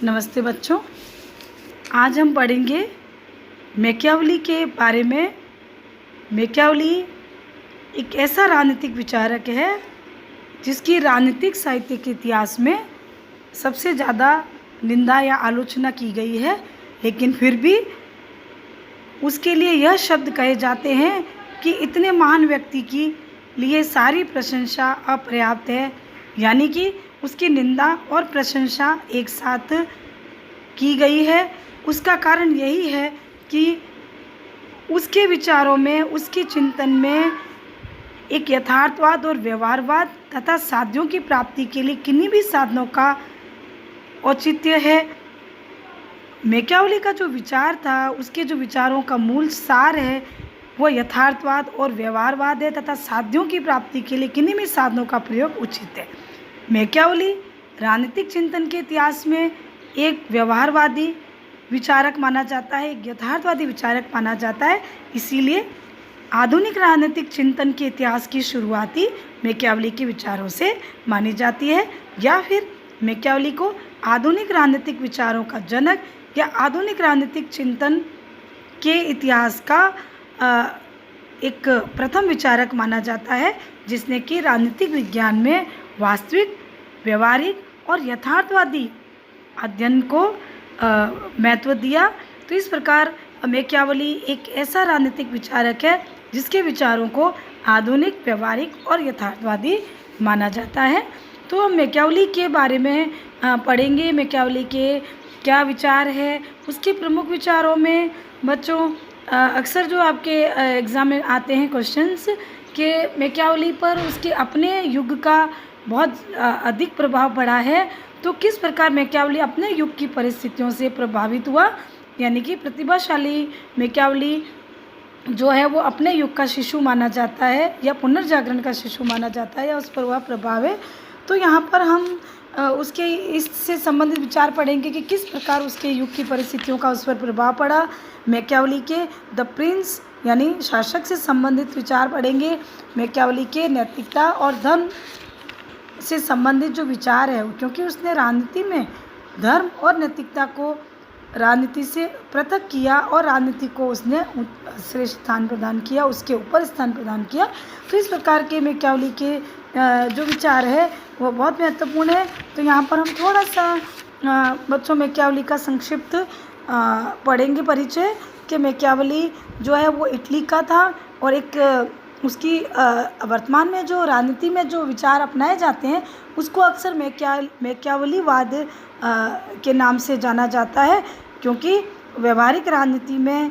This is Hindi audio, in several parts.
नमस्ते बच्चों, आज हम पढ़ेंगे मैकियावेली के बारे में। मैकियावेली एक ऐसा राजनीतिक विचारक है जिसकी राजनीतिक साहित्य के इतिहास में सबसे ज़्यादा निंदा या आलोचना की गई है, लेकिन फिर भी उसके लिए यह शब्द कहे जाते हैं कि इतने महान व्यक्ति की लिए सारी प्रशंसा अपर्याप्त है, यानी कि उसकी निंदा और प्रशंसा एक साथ की गई है। उसका कारण यही है कि उसके विचारों में, उसके चिंतन में एक यथार्थवाद और व्यवहारवाद तथा साध्यों की प्राप्ति के लिए किन्हीं भी साधनों का औचित्य है। मैकियावेली का जो विचार था, उसके जो विचारों का मूल सार है वो यथार्थवाद और व्यवहारवाद है तथा साध्यों की प्राप्ति के लिए किन्हीं भी साधनों का प्रयोग उचित है। मैकियावेली राजनीतिक चिंतन के इतिहास में एक व्यवहारवादी विचारक माना जाता है, एक यथार्थवादी विचारक माना जाता है। इसीलिए आधुनिक राजनीतिक चिंतन के इतिहास की शुरुआती मैकियावेली के विचारों से मानी जाती है, या फिर मैकियावेली को आधुनिक राजनीतिक विचारों का जनक या आधुनिक राजनीतिक चिंतन के इतिहास का एक प्रथम विचारक माना जाता है, जिसने कि राजनीतिक विज्ञान में वास्तविक, व्यवहारिक और यथार्थवादी अध्ययन को महत्व दिया। तो इस प्रकार मैकियावेली एक ऐसा राजनीतिक विचारक है जिसके विचारों को आधुनिक, व्यवहारिक और यथार्थवादी माना जाता है। तो हम मैकियावेली के बारे में पढ़ेंगे। मैकियावेली के क्या विचार है, उसके प्रमुख विचारों में बच्चों अक्सर जो आपके एग्ज़ाम में आते हैं क्वेश्चंस कि मैकियावेली पर उसके अपने युग का बहुत अधिक प्रभाव पड़ा है। तो किस प्रकार मैकियावेली अपने युग की परिस्थितियों से प्रभावित हुआ, यानी कि प्रतिभाशाली मैकियावेली जो है वो अपने युग का शिशु माना जाता है या पुनर्जागरण का शिशु माना जाता है, या उस पर वह प्रभाव है। तो यहाँ पर हम उसके इससे संबंधित विचार पढ़ेंगे कि किस प्रकार उसके युग की परिस्थितियों का उस पर प्रभाव पड़ा। मैकियावेली के द प्रिंस यानी शासक से संबंधित विचार पढ़ेंगे। मैकियावेली के नैतिकता और धर्म से संबंधित जो विचार है, क्योंकि उसने राजनीति में धर्म और नैतिकता को राजनीति से पृथक किया और राजनीति को उसने श्रेष्ठ स्थान प्रदान किया, उसके ऊपर स्थान प्रदान किया। तो इस प्रकार के मैकियावेली के जो विचार है वो बहुत महत्वपूर्ण है। तो यहाँ पर हम थोड़ा सा बच्चों मैकियावेली का संक्षिप्त पढ़ेंगे परिचय कि मैकियावेली जो है वो इटली का था, और एक उसकी वर्तमान में जो राजनीति में जो विचार अपनाए जाते हैं उसको अक्सर मैकियावेलीवाद के नाम से जाना जाता है, क्योंकि व्यवहारिक राजनीति में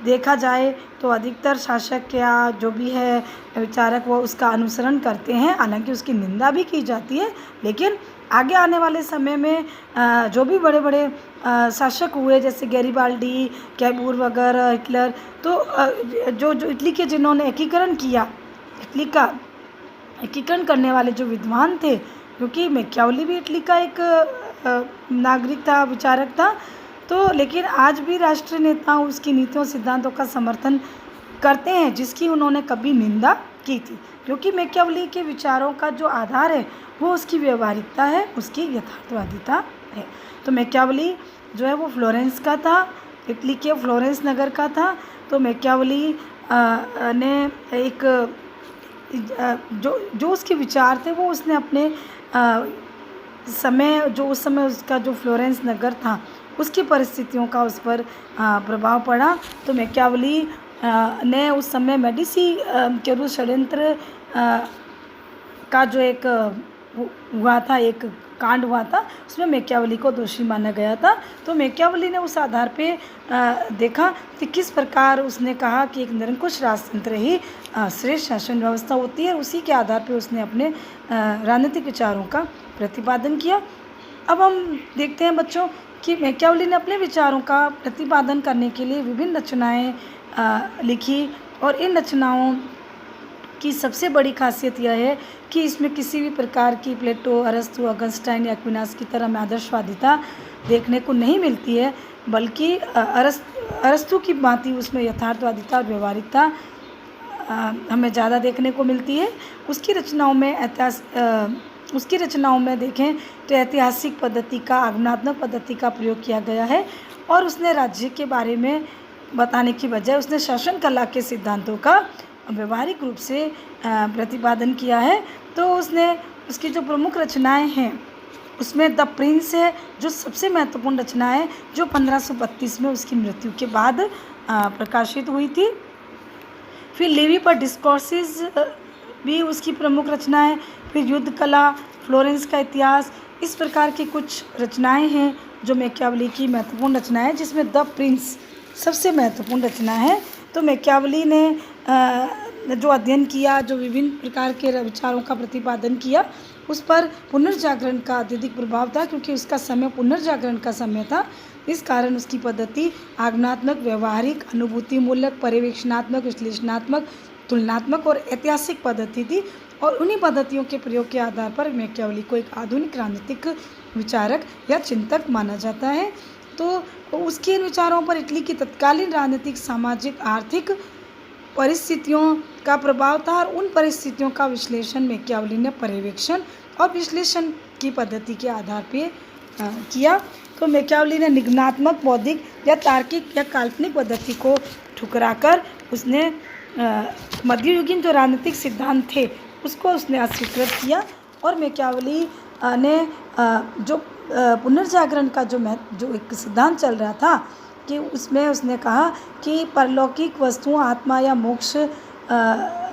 देखा जाए तो अधिकतर शासक या जो भी है विचारक वो उसका अनुसरण करते हैं। हालांकि उसकी निंदा भी की जाती है, लेकिन आगे आने वाले समय में जो भी बड़े बड़े शासक हुए, जैसे गैरिबाल्डी, कैबूर वगैरह, हिटलर, तो जो इटली के जिन्होंने एकीकरण किया, इटली का एकीकरण करने वाले जो विद्वान थे, क्योंकि मैकियावेली भी इटली का एक नागरिक था, विचारक था, तो लेकिन आज भी राष्ट्रीय नेता उसकी नीतियों सिद्धांतों का समर्थन करते हैं जिसकी उन्होंने कभी निंदा की थी, क्योंकि मैकियावेली के विचारों का जो आधार है वो उसकी व्यवहारिकता है, उसकी यथार्थवादिता है। तो मैकियावेली जो है वो फ्लोरेंस का था, इटली के फ्लोरेंस नगर का था। तो मैकियावेली ने एक जो उसके विचार थे वो उसने अपने समय, जो उस समय उसका जो फ्लोरेंस नगर था उसकी परिस्थितियों का उस पर प्रभाव पड़ा। तो मैकियावेली ने उस समय मेडिसी के रूप षड्यंत्र का जो एक हुआ था, एक कांड हुआ था, उसमें मैकियावेली को दोषी माना गया था। तो मैकियावेली ने उस आधार पे देखा कि किस प्रकार उसने कहा कि एक निरंकुश राजतंत्र ही श्रेष्ठ शासन व्यवस्था होती है। उसी के आधार पे उसने अपने राजनीतिक विचारों का प्रतिपादन किया। अब हम देखते हैं बच्चों कि मैकियावेली ने अपने विचारों का प्रतिपादन करने के लिए विभिन्न रचनाएं लिखी, और इन रचनाओं की सबसे बड़ी खासियत यह है कि इसमें किसी भी प्रकार की प्लेटो, अरस्तु, ऑगस्टाइन या एक्विनास की तरह में आदर्शवादिता देखने को नहीं मिलती है, बल्कि अरस्तु की भांति उसमें यथार्थवादिता और व्यवहारिकता हमें ज़्यादा देखने को मिलती है। उसकी रचनाओं में उसकी रचनाओं में देखें तो ऐतिहासिक पद्धति का, आगमनात्मक पद्धति का प्रयोग किया गया है। और उसने राज्य के बारे में बताने की बजाय उसने शासन कला के सिद्धांतों का व्यवहारिक रूप से प्रतिपादन किया है। तो उसकी जो प्रमुख रचनाएं हैं उसमें द प्रिंस है जो सबसे महत्वपूर्ण रचना है, जो 1532 में उसकी मृत्यु के बाद प्रकाशित हुई थी। फिर लिवी पर डिस्कोर्सेस भी उसकी प्रमुख रचना है। फिर युद्ध कला, फ्लोरेंस का इतिहास, इस प्रकार की कुछ रचनाएं हैं जो मैकियावेली की महत्वपूर्ण रचना है, जिसमें द प्रिंस सबसे महत्वपूर्ण रचना है। तो मैकियावेली ने जो अध्ययन किया, जो विभिन्न प्रकार के विचारों का प्रतिपादन किया, उस पर पुनर्जागरण का अत्यधिक प्रभाव था, क्योंकि उसका समय पुनर्जागरण का समय था। इस कारण उसकी पद्धति आगमनात्मक, व्यवहारिक, अनुभूतिमूलक, पर्यवेक्षणात्मक, विश्लेषणात्मक, तुलनात्मक और ऐतिहासिक पद्धति थी। और उन्हीं पद्धतियों के प्रयोग के आधार पर मैकियावेली को एक आधुनिक राजनीतिक विचारक या चिंतक माना जाता है। तो उसके इन विचारों पर इटली की तत्कालीन राजनीतिक, सामाजिक, आर्थिक परिस्थितियों का प्रभाव था, और उन परिस्थितियों का विश्लेषण मैकियावेली ने पर्यवेक्षण और विश्लेषण की पद्धति के आधार पर किया। तो मैकियावेली ने निगमनात्मक, बौद्धिक या तार्किक या काल्पनिक पद्धति को ठुकराकर उसने मध्ययुगीन जो राजनीतिक सिद्धांत थे उसको उसने अस्वीकृत किया। और मैकियावेली ने जो पुनर्जागरण का जो एक सिद्धांत चल रहा था कि उसमें उसने कहा कि परलौकिक वस्तुओं, आत्मा या मोक्ष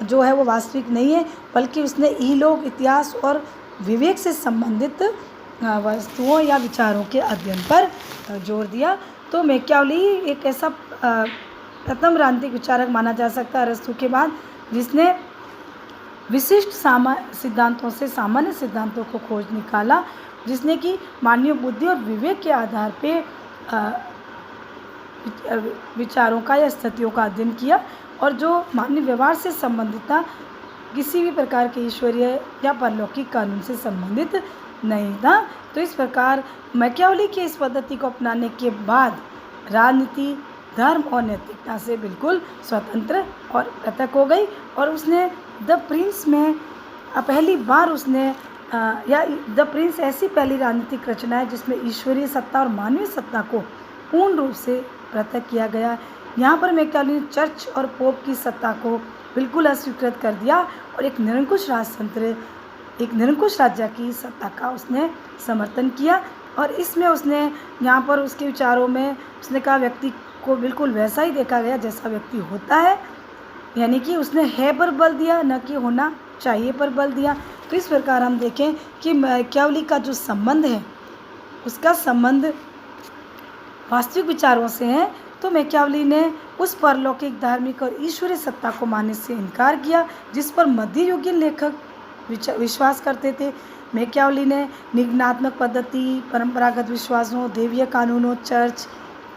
जो है वो वास्तविक नहीं है, बल्कि उसने इहलोक, इतिहास और विवेक से संबंधित वस्तुओं या विचारों के अध्ययन पर जोर दिया। तो मैकियावेली एक ऐसा प्रथम राजनीतिक विचारक माना जा सकता है अरस्तू के बाद, जिसने विशिष्ट सिद्धांतों से सामान्य सिद्धांतों को खोज निकाला, जिसने कि मानवीय बुद्धि और विवेक के आधार पे विचारों का या स्थितियों का अध्ययन किया, और जो मानवीय व्यवहार से संबंधित था, किसी भी प्रकार के ईश्वरीय या परलौकिक कानून से संबंधित नहीं था। तो इस प्रकार मैकियावेली की इस पद्धति को अपनाने के बाद राजनीति, धर्म और नैतिकता से बिल्कुल स्वतंत्र और पृथक हो गई। और उसने द प्रिंस में पहली बार उसने या द प्रिंस ऐसी पहली राजनीतिक रचना है जिसमें ईश्वरीय सत्ता और मानवीय सत्ता को पूर्ण रूप से पृथक किया गया। यहाँ पर मैकियावेली ने चर्च और पोप की सत्ता को बिल्कुल अस्वीकृत कर दिया और एक निरंकुश राजतंत्र, एक निरंकुश राज्य की सत्ता का उसने समर्थन किया। और इसमें उसने यहाँ पर उसके विचारों में उसने कहा व्यक्ति को बिल्कुल वैसा ही देखा गया जैसा व्यक्ति होता है, यानी कि उसने है पर बल दिया, न कि होना चाहिए पर बल दिया। तो इस प्रकार हम देखें कि मैकियावेली का जो संबंध है उसका संबंध वास्तविक विचारों से है। तो मैकियावेली ने उस परलौकिक, धार्मिक और ईश्वरीय सत्ता को मानने से इनकार किया जिस पर मध्ययुगीन लेखक विश्वास करते थे। मैकियावेली ने निगमनात्मक पद्धति, परंपरागत विश्वासों, देवीय कानूनों, चर्च,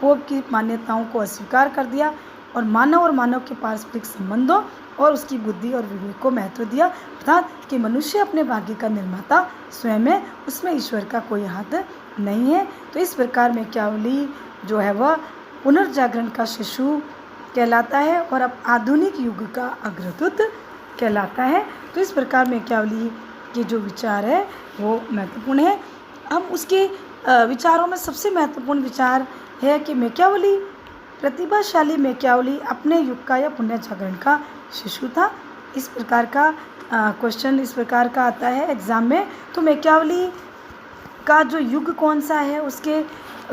पोप की मान्यताओं को अस्वीकार कर दिया और मानव के पारस्परिक संबंधों और उसकी बुद्धि और विवेक को महत्व दिया, अर्थात कि मनुष्य अपने भाग्य का निर्माता स्वयं है, उसमें ईश्वर का कोई हाथ नहीं है। तो इस प्रकार मैकियावेली जो है वह पुनर्जागरण का शिशु कहलाता है और अब आधुनिक युग का अग्रदूत कहलाता है। तो इस प्रकार मैकियावेली के जो विचार है वो महत्वपूर्ण है। अब उसके विचारों में सबसे महत्वपूर्ण विचार है कि प्रतिभाशाली मैकियावेली अपने युग का या पुनर्जागरण का शिशु था। इस प्रकार का क्वेश्चन इस प्रकार का आता है एग्ज़ाम में। तो मैकियावेली का जो युग कौन सा है, उसके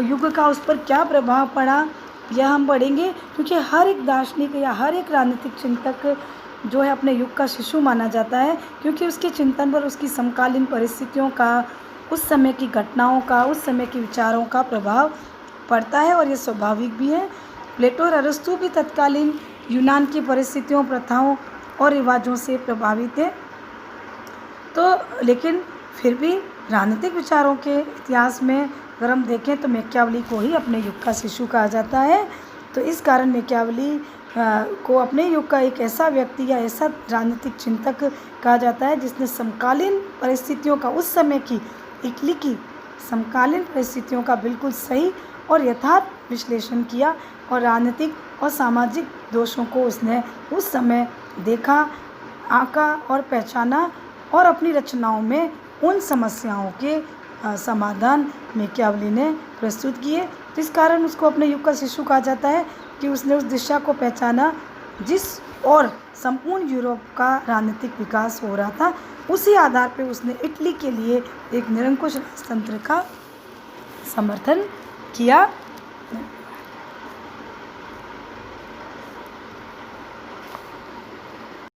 युग का उस पर क्या प्रभाव पड़ा, यह हम पढ़ेंगे, क्योंकि हर एक दार्शनिक या हर एक राजनीतिक चिंतक जो है अपने युग का शिशु माना जाता है, क्योंकि उसके चिंतन पर उसकी समकालीन परिस्थितियों का, उस समय की घटनाओं का, उस समय के विचारों का प्रभाव पड़ता है और ये स्वाभाविक भी है। प्लेटो और अरस्तु भी तत्कालीन यूनान की परिस्थितियों, प्रथाओं और रिवाजों से प्रभावित है। तो लेकिन फिर भी राजनीतिक विचारों के इतिहास में अगर हम देखें तो मैकियावेली को ही अपने युग का शिशु कहा जाता है। तो इस कारण मैकियावेली को अपने युग का एक ऐसा व्यक्ति या ऐसा राजनीतिक चिंतक कहा जाता है जिसने समकालीन परिस्थितियों का, उस समय की इटली की समकालीन परिस्थितियों का बिल्कुल सही और यथार्थ विश्लेषण किया और राजनीतिक और सामाजिक दोषों को उसने उस समय देखा, आंका और पहचाना और अपनी रचनाओं में उन समस्याओं के समाधान मैकियावेली ने प्रस्तुत किए, जिस कारण उसको अपने युग का शिशु कहा जाता है कि उसने उस दिशा को पहचाना जिस और संपूर्ण यूरोप का राजनीतिक विकास हो रहा था। उसी आधार पे उसने इटली के लिए एक निरंकुश राजतंत्र का समर्थन किया।